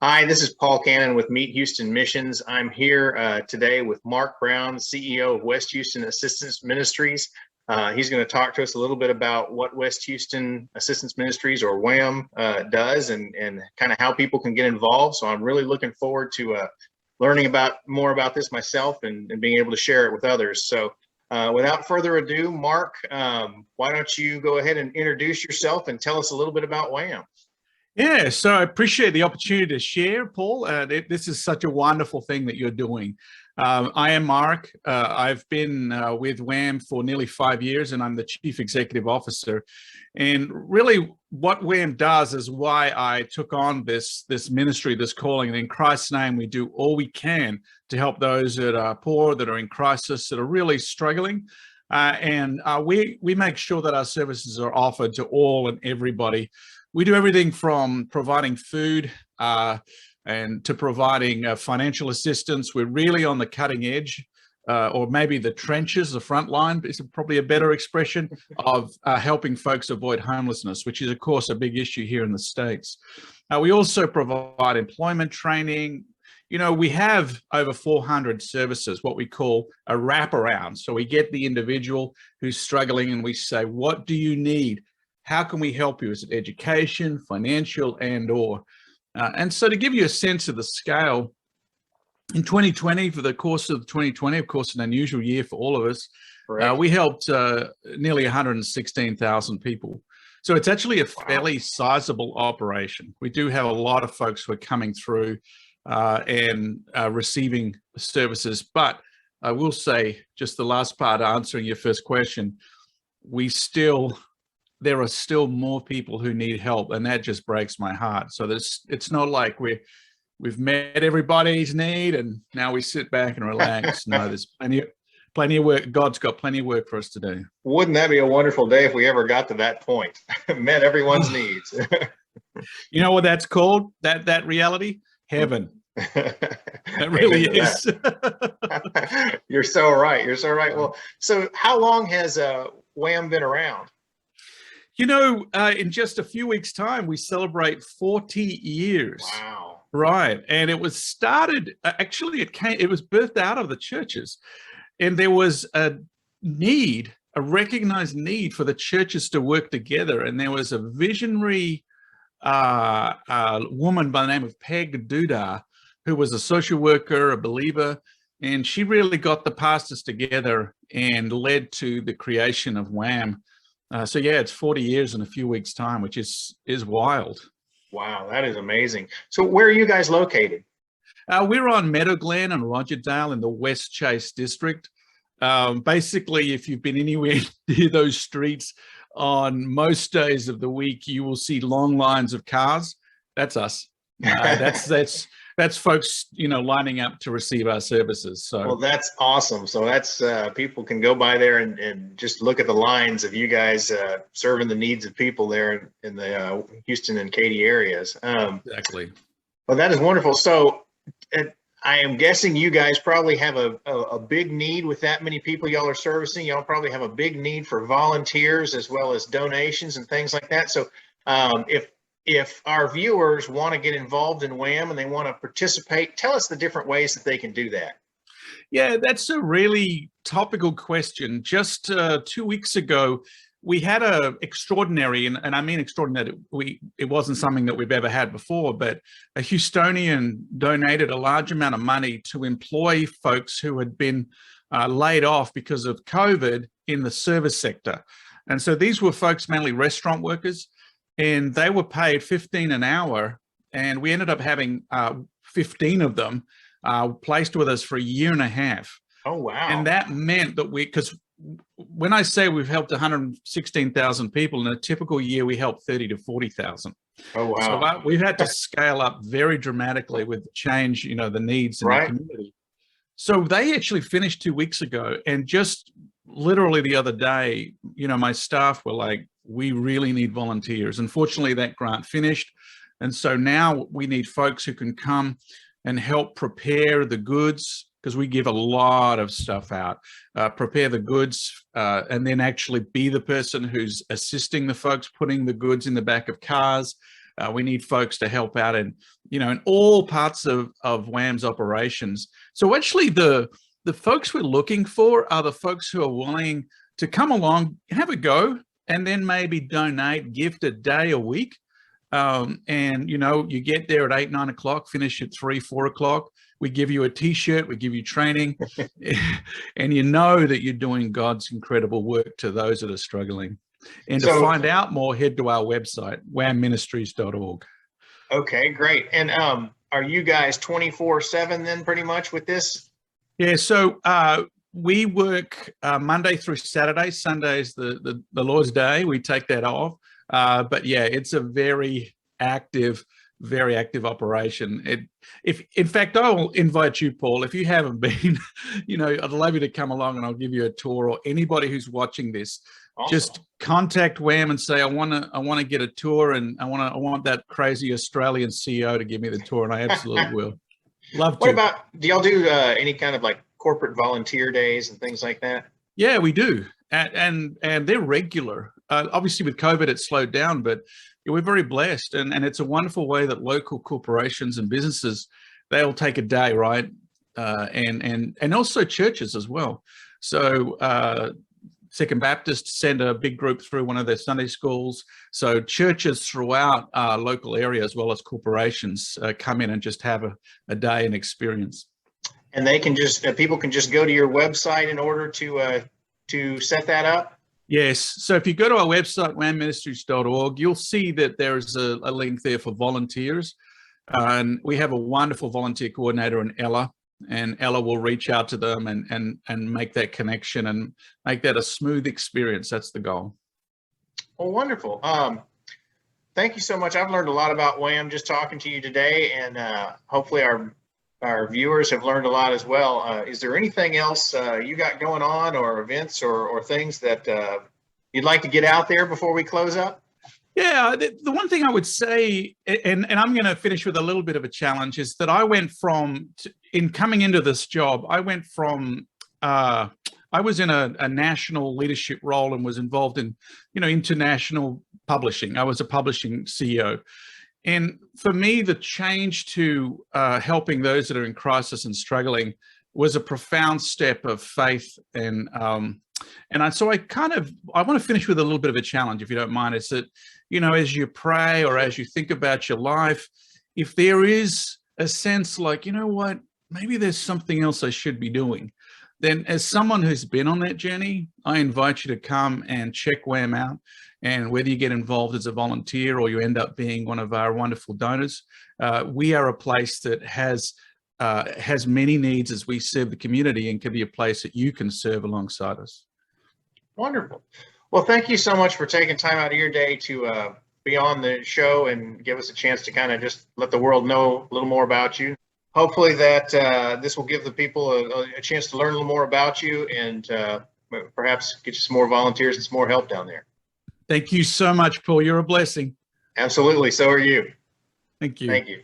Hi, this is Paul Cannon with Meet Houston Missions. I'm here today with Mark Brown, CEO of West Houston Assistance Ministries. He's going to talk to us a little bit about what West Houston Assistance Ministries, or WHAM, does and kind of how people can get involved. So I'm really looking forward to learning more about this myself and being able to share it with others. So without further ado, Mark, why don't you go ahead and introduce yourself and tell us a little bit about WHAM? Yeah, so I appreciate the opportunity to share, Paul. This is such a wonderful thing that you're doing. I am Mark. I've been with WHAM for nearly 5 years, and I'm the Chief Executive Officer. And really what WHAM does is why I took on this ministry, this calling. And in Christ's name, we do all we can to help those that are poor, that are in crisis, that are really struggling. We make sure that our services are offered to all and everybody. We do everything from providing food and to providing financial assistance. We're really on the cutting edge, or maybe the trenches, the front line is probably a better expression of helping folks avoid homelessness, which is, of course, a big issue here in the States. We also provide employment training. You know, we have over 400 services, what we call a wraparound. So we get the individual who's struggling and we say, what do you need? How can we help you? Is it education, financial, and so to give you a sense of the scale, in 2020, for the course of 2020, of course, an unusual year for all of us, we helped nearly 116,000 people. So it's actually a fairly sizable operation. We do have a lot of folks who are coming through and receiving services. But I will say, just the last part, answering your first question, there are still more people who need help, and that just breaks my heart. So it's not like we've met everybody's need and now we sit back and relax. No, there's plenty of work. God's got plenty of work for us to do. Wouldn't that be a wonderful day if we ever got to that point? Met everyone's needs. You know what that's called? That reality? Heaven. It really is. You're so right. You're so right. Well, so how long has WHAM been around? You know, in just a few weeks' time, we celebrate 40 years. Wow. Right. And it was started, actually, it was birthed out of the churches. And there was a recognized need for the churches to work together. And there was a visionary woman by the name of Peg Duda, who was a social worker, a believer, and she really got the pastors together and led to the creation of WHAM. So yeah, it's 40 years in a few weeks' time, which is wild. Wow, that is amazing. So where are you guys located? We're on Meadowglen and Rogerdale in the West Chase district. Basically, if you've been anywhere near those streets on most days of the week, you will see long lines of cars. That's us. That's folks, you know, lining up to receive our services. So, well, that's awesome. So that's people can go by there and just look at the lines of you guys serving the needs of people there in the Houston and Katy areas. Exactly. Well, that is wonderful. So I am guessing you guys probably have a big need with that many people y'all are servicing. Y'all probably have a big need for volunteers as well as donations and things like that. So if our viewers want to get involved in WHAM and they want to participate, tell us the different ways that they can do that. Yeah, that's a really topical question. Just 2 weeks ago, we had a extraordinary, and I mean extraordinary, it wasn't something that we've ever had before, but a Houstonian donated a large amount of money to employ folks who had been laid off because of COVID in the service sector. And so these were folks, mainly restaurant workers, and they were paid $15 an hour, and we ended up having 15 of them placed with us for a year and a half. Oh, wow. And that meant that because when I say we've helped 116,000 people, in a typical year, we help 30 to 40,000. Oh, wow. So we've had to scale up very dramatically with the change, you know, the needs in the community. So they actually finished 2 weeks ago, and just literally the other day, you know, my staff were like, we really need volunteers. Unfortunately, that grant finished. And so now we need folks who can come and help prepare the goods, because we give a lot of stuff out, prepare the goods, and then actually be the person who's assisting the folks putting the goods in the back of cars, We need folks to help out in, in all parts of WHAM's operations. So actually the folks we're looking for are the folks who are willing to come along, have a go, and then maybe donate, gift a day a week. And you get there at 8, 9 o'clock, finish at 3, 4 o'clock. We give you a t-shirt, we give you training, and you know that you're doing God's incredible work to those that are struggling. And to find out more, head to our website, whamministries.org. Okay, great. And are you guys 24/7 then pretty much with this? Yeah, so we work Monday through Saturday. Sunday's the Lord's Day. We take that off. But yeah, it's a very active operation. In fact, I will invite you, Paul, if you haven't been, I'd love you to come along and I'll give you a tour, or anybody who's watching this. Awesome. Just contact WHAM and say, I want to get a tour, and I want that crazy Australian CEO to give me the tour, and I absolutely will. Love to. What about, do y'all do any kind of like corporate volunteer days and things like that? Yeah, we do. And they're regular. Obviously with COVID, it slowed down, but we're very blessed. And it's a wonderful way that local corporations and businesses, they'll take a day, right? And also churches as well. So Second Baptist send a big group through one of their Sunday schools. So churches throughout our local area, as well as corporations, come in and just have a day and experience. And they can just, people can just go to your website in order to set that up? Yes. So if you go to our website, whamministries.org, you'll see that there's a link there for volunteers. And we have a wonderful volunteer coordinator in Ella, and Ella will reach out to them and make that connection and make that a smooth experience. That's the goal. Well, wonderful. Thank you so much. I've learned a lot about WHAM just talking to you today, and hopefully our viewers have learned a lot as well. Is there anything else you got going on, or events or things that you'd like to get out there before we close up? Yeah, the one thing I would say, and I'm going to finish with a little bit of a challenge, is that I went from, in coming into this job, I went from, I was in a national leadership role and was involved in, international publishing. I was a publishing CEO. And for me, the change to helping those that are in crisis and struggling was a profound step of faith. And so I want to finish with a little bit of a challenge, if you don't mind. It's that, as you pray or as you think about your life, if there is a sense like, what, maybe there's something else I should be doing, then as someone who's been on that journey, I invite you to come and check WHAM out. And whether you get involved as a volunteer or you end up being one of our wonderful donors, we are a place that has many needs as we serve the community, and can be a place that you can serve alongside us. Wonderful. Well, thank you so much for taking time out of your day to be on the show and give us a chance to kind of just let the world know a little more about you. Hopefully that this will give the people a chance to learn a little more about you, and perhaps get you some more volunteers and some more help down there. Thank you so much, Paul. You're a blessing. Absolutely. So are you. Thank you. Thank you.